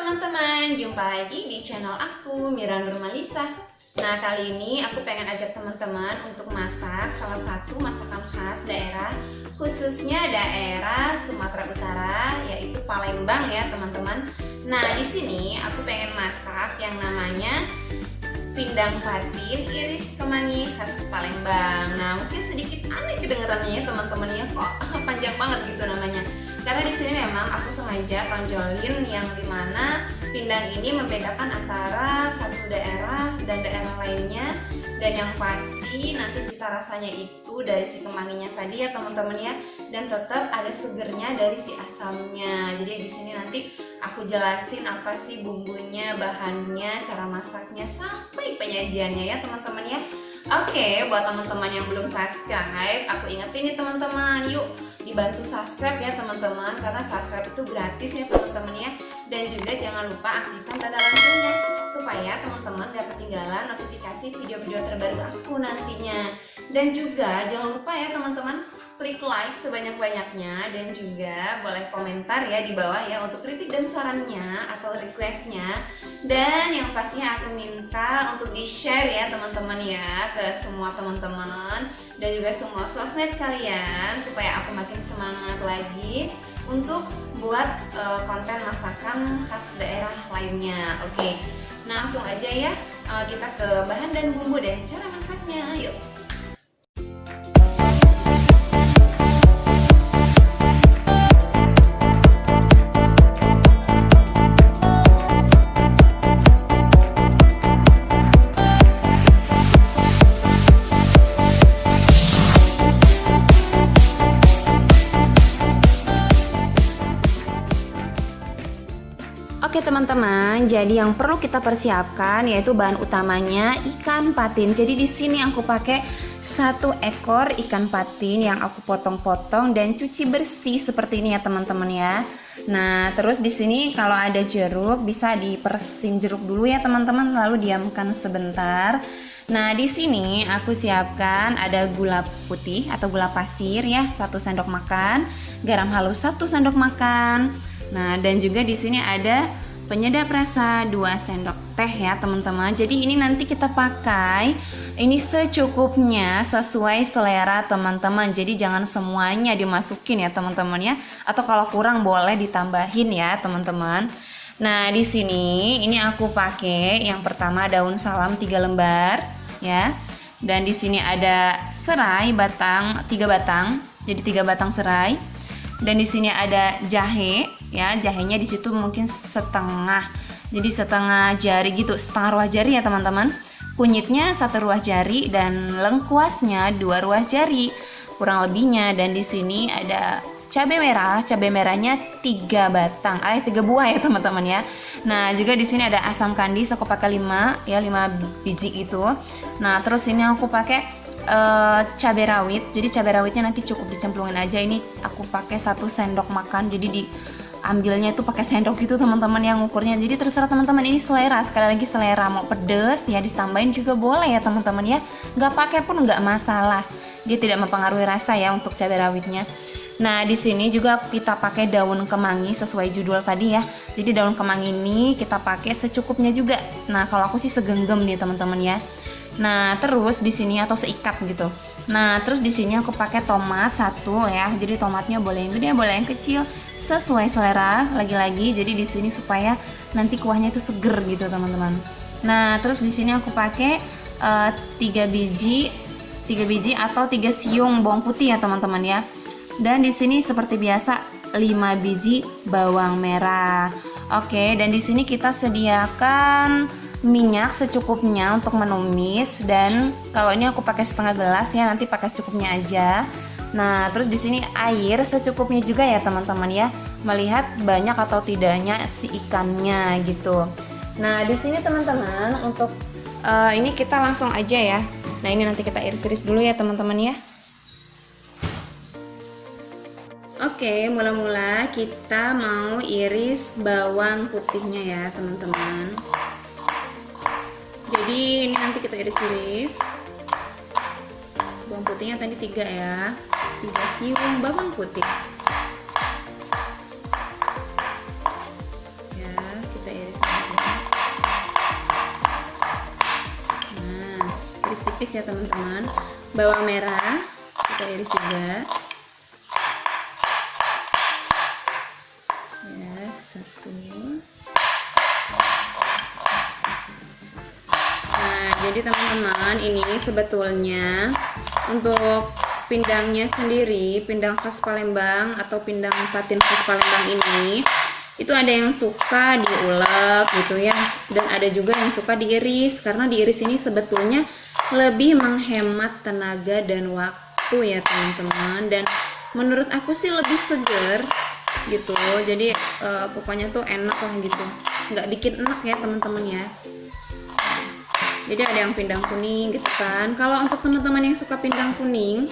teman-teman, jumpa lagi di channel aku, Mira Nurmalisa. Nah, kali ini aku pengen ajak teman-teman untuk masak salah satu masakan khas daerah, khususnya daerah Sumatera Utara, yaitu Palembang ya teman-teman. Nah, di sini aku pengen masak yang namanya pindang patin iris kemangi khas Palembang. Nah, mungkin sedikit aneh kedengarannya ya teman-teman ya, kok panjang banget gitu namanya. Karena di sini memang aku sengaja tonjolin yang dimana pindang ini membedakan antara satu daerah dan daerah lainnya, dan yang pasti nanti cita rasanya itu dari si kemanginya tadi ya teman-teman ya, dan tetap ada segernya dari si asamnya. Jadi di sini nanti aku jelasin apa sih bumbunya, bahannya, cara masaknya sampai penyajiannya ya teman-teman ya. Oke, buat teman-teman yang belum subscribe, aku ingetin nih teman-teman, yuk dibantu subscribe ya teman-teman, karena subscribe itu gratis ya teman-teman ya. Dan juga jangan lupa aktifkan tanda loncengnya supaya teman-teman gak ketinggalan notifikasi video-video terbaru aku nantinya. Dan juga jangan lupa ya teman-teman, klik like sebanyak-banyaknya, dan juga boleh komentar ya di bawah ya untuk kritik dan sarannya atau requestnya. Dan yang pastinya aku minta untuk di share ya teman-teman ya ke semua teman-teman dan juga semua sosmed kalian, supaya aku makin semangat lagi untuk buat konten masakan khas daerah lainnya. Oke, nah langsung aja ya, kita ke bahan dan bumbu dan cara masaknya. Yuk. Oke teman-teman, jadi yang perlu kita persiapkan yaitu bahan utamanya ikan patin. Jadi di sini aku pakai 1 ekor ikan patin yang aku potong-potong dan cuci bersih seperti ini ya teman-teman ya. Nah, terus di sini kalau ada jeruk bisa diperesin jeruk dulu ya teman-teman, lalu diamkan sebentar. Nah, di sini aku siapkan ada gula putih atau gula pasir ya, 1 sendok makan, garam halus 1 sendok makan. Nah, dan juga di sini ada penyedap rasa 2 sendok teh ya teman-teman. Jadi ini nanti kita pakai ini secukupnya sesuai selera teman-teman. Jadi jangan semuanya dimasukin ya teman-teman ya. Atau kalau kurang boleh ditambahin ya teman-teman. Nah, di sini ini aku pakai yang pertama daun salam 3 lembar ya. Dan di sini ada serai batang 3 batang. Jadi 3 batang serai. Dan di sini ada jahe ya, jahenya di situ mungkin setengah, jadi setengah jari gitu, setengah ruas jari ya teman-teman. Kunyitnya 1 ruas jari dan lengkuasnya 2 ruas jari kurang lebihnya. Dan di sini ada cabai merah, cabai merahnya 3 batang, 3 buah ya teman-teman ya. Nah, juga di sini ada asam kandis, aku pakai 5 ya, 5 biji itu. Nah, terus ini aku pakai cabai rawit. Jadi cabai rawitnya nanti cukup dicemplungin aja. Ini aku pakai 1 sendok makan. Jadi diambilnya itu pakai sendok gitu teman-teman yang ukurnya. Jadi terserah teman-teman, ini selera, sekali lagi selera. Mau pedes ya ditambahin juga boleh ya teman-teman ya. Nggak pakai pun nggak masalah. Dia tidak mempengaruhi rasa ya untuk cabai rawitnya. Nah, di sini juga kita pakai daun kemangi sesuai judul tadi ya. Jadi daun kemangi ini kita pakai secukupnya juga. Nah, kalau aku sih segenggam nih teman-teman ya. Nah, terus di sini atau seikat gitu. Nah, terus di sini aku pakai tomat 1 ya. Jadi tomatnya boleh yang gede, boleh yang kecil, sesuai selera lagi-lagi. Jadi di sini supaya nanti kuahnya itu seger gitu, teman-teman. Nah, terus di sini aku pakai 3 biji atau 3 siung bawang putih ya, teman-teman ya. Dan di sini seperti biasa 5 biji bawang merah. Oke, dan di sini kita sediakan minyak secukupnya untuk menumis, dan kalau ini aku pakai setengah gelas ya, nanti pakai secukupnya aja. Nah, terus di sini air secukupnya juga ya teman-teman ya, melihat banyak atau tidaknya si ikannya gitu. Nah, di sini teman-teman untuk ini kita langsung aja ya. Nah, ini nanti kita iris-iris dulu ya teman-teman ya. Oke, mula-mula kita mau iris bawang putihnya ya teman-teman. Jadi ini nanti kita iris-iris. Bawang putihnya tadi 3 ya, 3 siung bawang putih. Ya, kita iris. lapis ya teman-teman. Bawang merah kita iris juga. Ya, satu. Nah, jadi teman-teman, ini sebetulnya untuk pindangnya sendiri, pindang khas Palembang atau pindang patin khas Palembang ini, itu ada yang suka diulek gitu ya, dan ada juga yang suka diiris, karena diiris ini sebetulnya lebih menghemat tenaga dan waktu ya teman-teman, dan menurut aku sih lebih seger gitu. Jadi pokoknya tuh enak lah gitu, nggak bikin enak ya teman-teman ya. Jadi ada yang pindang kuning gitu kan. Kalau untuk teman-teman yang suka pindang kuning,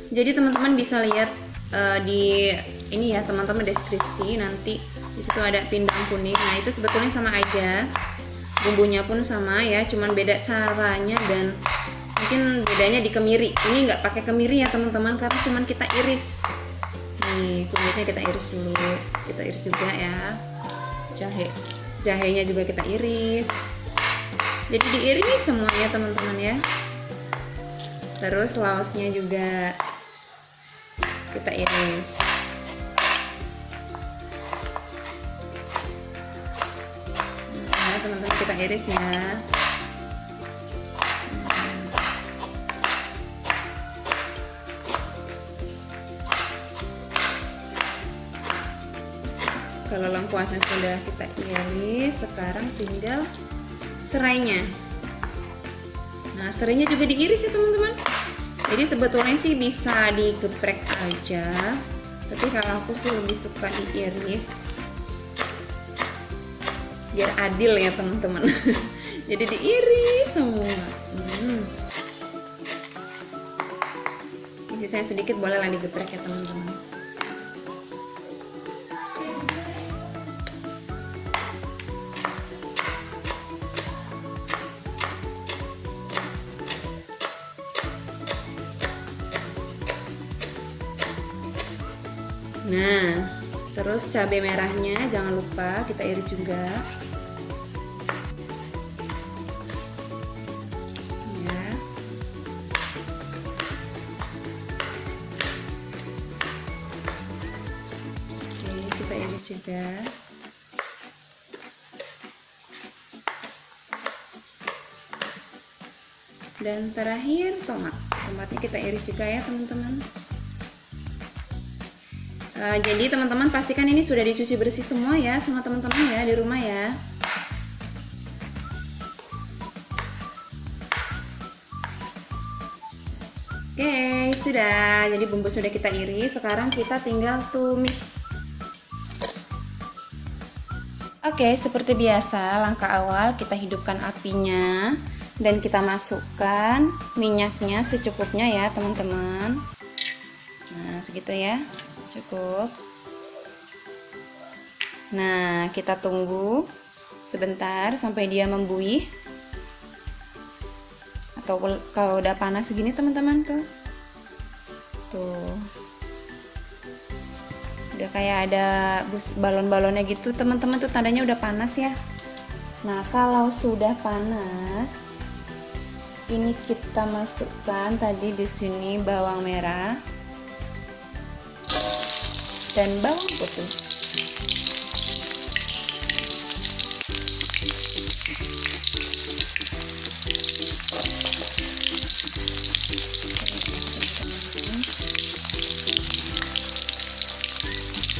jadi teman-teman bisa lihat di ini ya teman-teman, deskripsi nanti di situ ada pindang kuning. Nah itu sebetulnya sama aja, bumbunya pun sama ya, cuman beda caranya dan mungkin bedanya di kemiri. Ini nggak pakai kemiri ya teman-teman, karena cuman kita iris. Nih kulitnya kita iris dulu, kita iris juga ya. Jahenya juga kita iris. Jadi diiris semuanya teman-teman ya. Terus laosnya juga kita iris. Nah teman-teman, kita iris ya. Kalau lengkuasnya sudah kita iris, sekarang tinggal serainya. Nah serainya juga diiris ya teman-teman. Jadi sebetulnya sih bisa digeprek aja, tapi kalau aku sih lebih suka diiris biar adil ya teman-teman. Jadi diiris semua. Isi saya sedikit, bolehlah digeprek ya teman-teman. Nah, terus cabai merahnya jangan lupa kita iris juga. Ya. Oke, kita iris juga. Dan terakhir tomat. Tomatnya kita iris juga ya teman-teman. Jadi teman-teman pastikan ini sudah dicuci bersih semua ya sama teman-teman ya di rumah ya. Oke, sudah. Jadi bumbu sudah kita iris, sekarang kita tinggal tumis. Oke, seperti biasa langkah awal kita hidupkan apinya dan kita masukkan minyaknya secukupnya ya teman-teman. Nah, segitu ya. Cukup. Nah, kita tunggu sebentar sampai dia membuih. Atau kalau udah panas segini teman-teman tuh. Tuh. Udah kayak ada balon-balonnya gitu, teman-teman, tuh tandanya udah panas ya. Nah, kalau sudah panas, ini kita masukkan tadi di sini bawang merah dan bawang putih.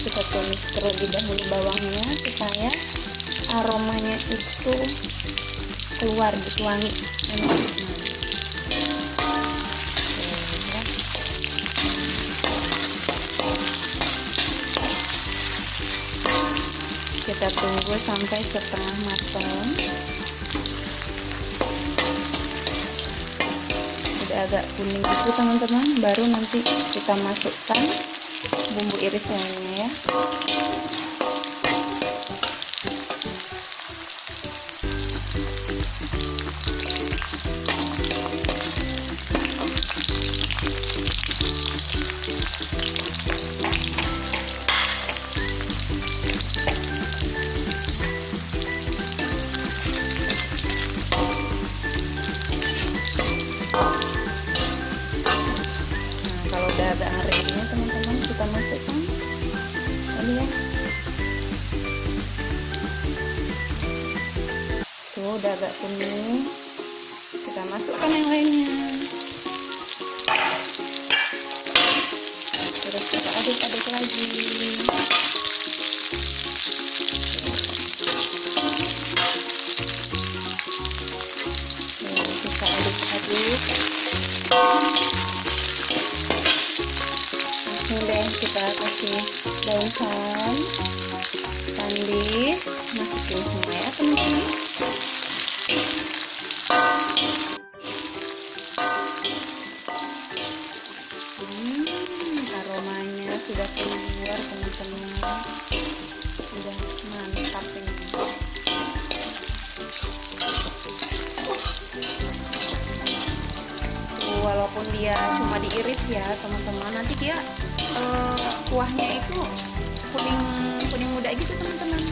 Kita tumis terlebih dahulu bawangnya supaya aromanya itu keluar gitu, wangi. Kita tunggu sampai setengah matang. Udah agak kuning gitu teman-teman, baru nanti kita masukkan bumbu iris lainnya ya. Nah, kalau udah agak ngering ini teman-teman, kita masukkan ini ya. Tuh udah agak kuning, kita masukkan yang lainnya. Terus kita aduk-aduk lagi. Kita aduk-aduk. Langsung deh kita kasih daun salam, tandis, masukin semua ya teman-teman. Aromanya sudah keluar teman-teman, sudah mantap ini. Walaupun dia cuma diiris ya teman-teman, nanti dia kuahnya itu kuning muda gitu teman-teman.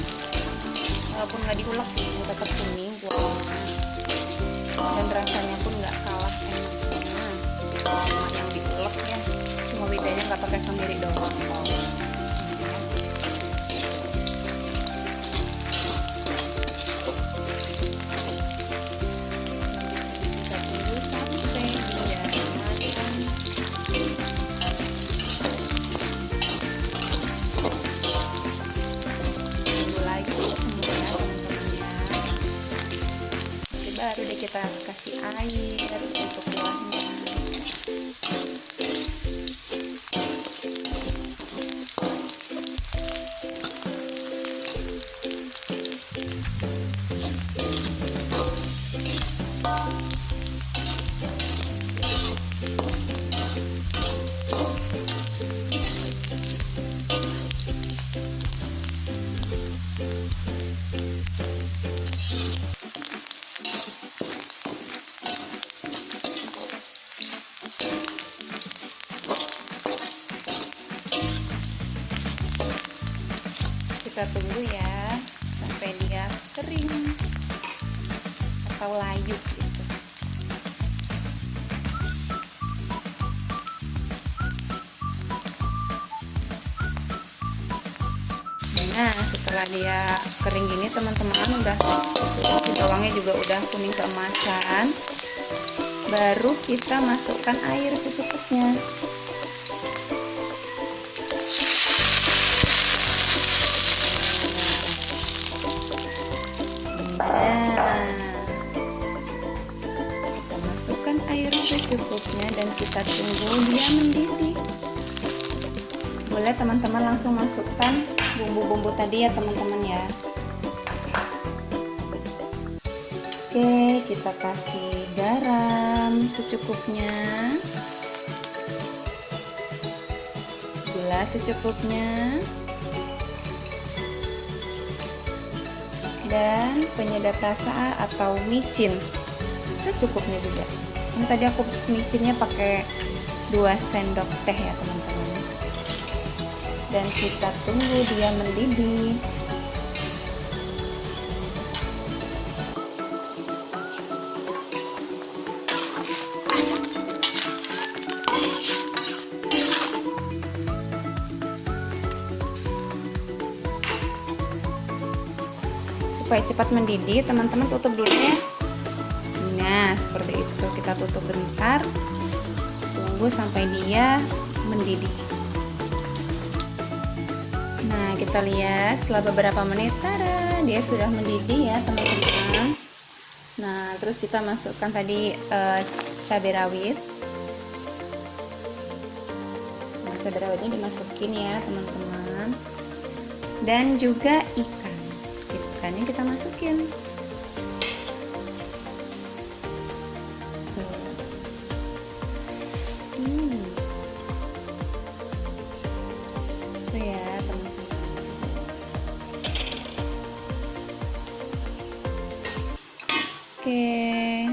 Walaupun nggak diulek tetap kuning kuahnya, dan rasanya pun nggak kalah enaknya sama yang diulek ya. Cuma bedanya nggak pakai kemiri doang. Baru deh kita kasih air untuk kuahnya. Kita tunggu ya sampai dia kering atau layu gitu. Nah, setelah dia kering gini teman-teman, udah si bawangnya juga udah kuning keemasan, baru kita masukkan air secukupnya. Nah, kita masukkan air secukupnya dan kita tunggu dia mendidih. Boleh teman-teman langsung masukkan bumbu-bumbu tadi ya teman-teman ya. Oke, kita kasih garam secukupnya, gula secukupnya, dan penyedap rasa atau micin secukupnya juga. Ini tadi aku micinnya pakai 2 sendok teh ya teman-teman. Dan kita tunggu dia mendidih. Supaya cepat mendidih, teman-teman tutup dulu ya. Nah, seperti itu. Kita tutup bentar. Tunggu sampai dia mendidih. Nah, kita lihat setelah beberapa menit, tada, dia sudah mendidih ya, teman-teman. Nah, terus kita masukkan tadi cabai rawit. Nah, cabai rawitnya dimasukin ya, teman-teman. Dan juga ikannya kita masukin. Itu ya teman-teman. Oke,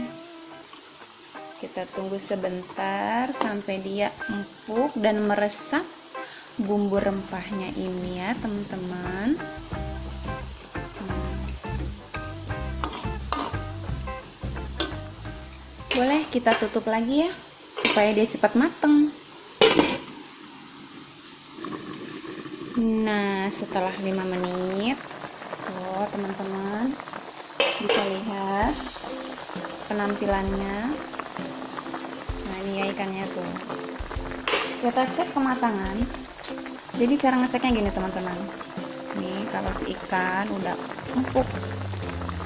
kita tunggu sebentar sampai dia empuk dan meresap bumbu rempahnya ini ya teman-teman. Boleh kita tutup lagi ya, supaya dia cepat mateng. Nah, setelah 5 menit, tuh teman-teman bisa lihat penampilannya. Nah, ini ya ikannya tuh. Kita cek kematangan. Jadi cara ngeceknya gini teman-teman. Nih, kalau si ikan udah empuk,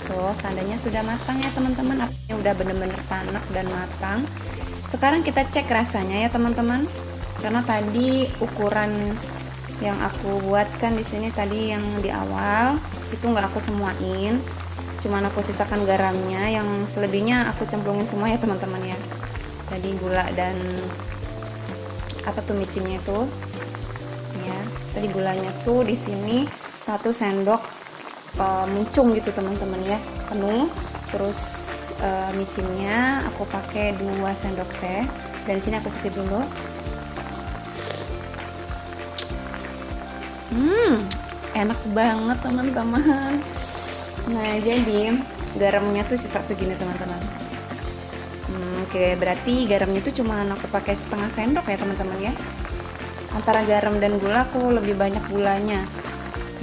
tuh tandanya sudah matang ya teman-teman. Artinya udah bener-bener tanak dan matang. Sekarang kita cek rasanya ya teman-teman. Karena tadi ukuran yang aku buatkan di sini tadi yang di awal itu nggak aku semuain, cuman aku sisakan garamnya, yang selebihnya aku cemplungin semua ya teman-teman ya. Tadi gula dan apa tuh micinnya itu ya. Tadi gulanya tuh di sini 1 sendok muncung gitu teman-teman ya, penuh. Terus micinnya aku pakai 2 sendok teh. Dan di sini aku cicip dulu. Enak banget teman-teman. Nah, jadi garamnya tuh sisa segini teman-teman. Oke, berarti garamnya tuh cuma aku pakai setengah sendok ya teman-teman ya. Antara garam dan gula aku lebih banyak gulanya.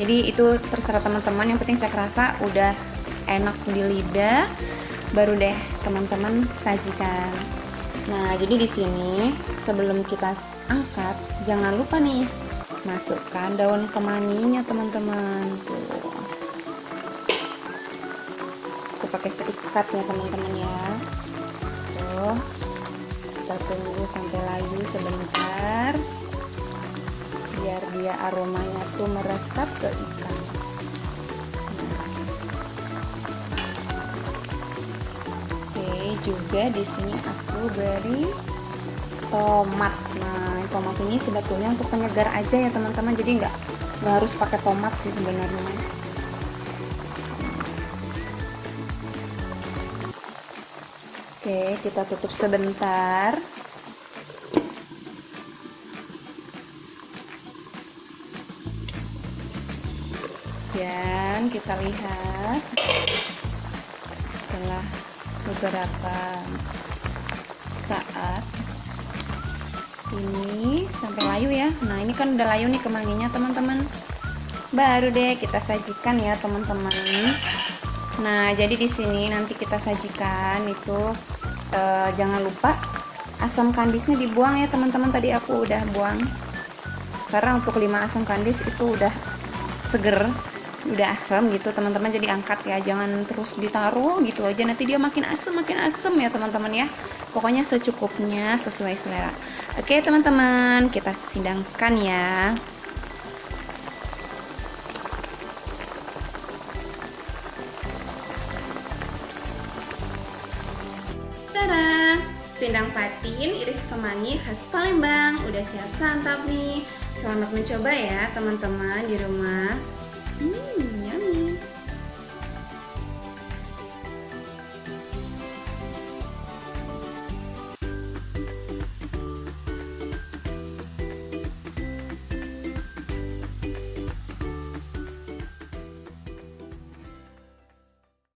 Jadi itu terserah teman-teman, yang penting cek rasa udah enak di lidah, baru deh teman-teman sajikan. Nah, jadi di sini sebelum kita angkat, jangan lupa nih masukkan daun kemanginya teman-teman. Tuh. Aku pakai seikat ya teman-teman ya. Tuh. Kita tunggu sampai layu sebentar. Biar dia aromanya tuh meresap ke ikan. Oke, juga di sini aku beri tomat. Nah, tomat ini sebetulnya untuk penyegar aja ya teman-teman, jadi nggak harus pakai tomat sih sebenarnya. Oke, kita tutup sebentar. Dan kita lihat setelah beberapa saat ini sampai layu ya. Nah, ini kan udah layu nih kemanginya teman-teman. Baru deh kita sajikan ya teman-teman. Nah, jadi di sini nanti kita sajikan itu jangan lupa asam kandisnya dibuang ya teman-teman. Tadi aku udah buang. Karena untuk 5 asam kandis itu udah seger, udah asam gitu teman-teman, jadi angkat ya, jangan terus ditaruh gitu aja, nanti dia makin asam ya teman-teman ya. Pokoknya secukupnya sesuai selera. Oke teman-teman, kita sidangkan ya. Tada, pindang patin iris kemangi khas Palembang udah siap santap nih. Selamat mencoba ya teman-teman di rumah.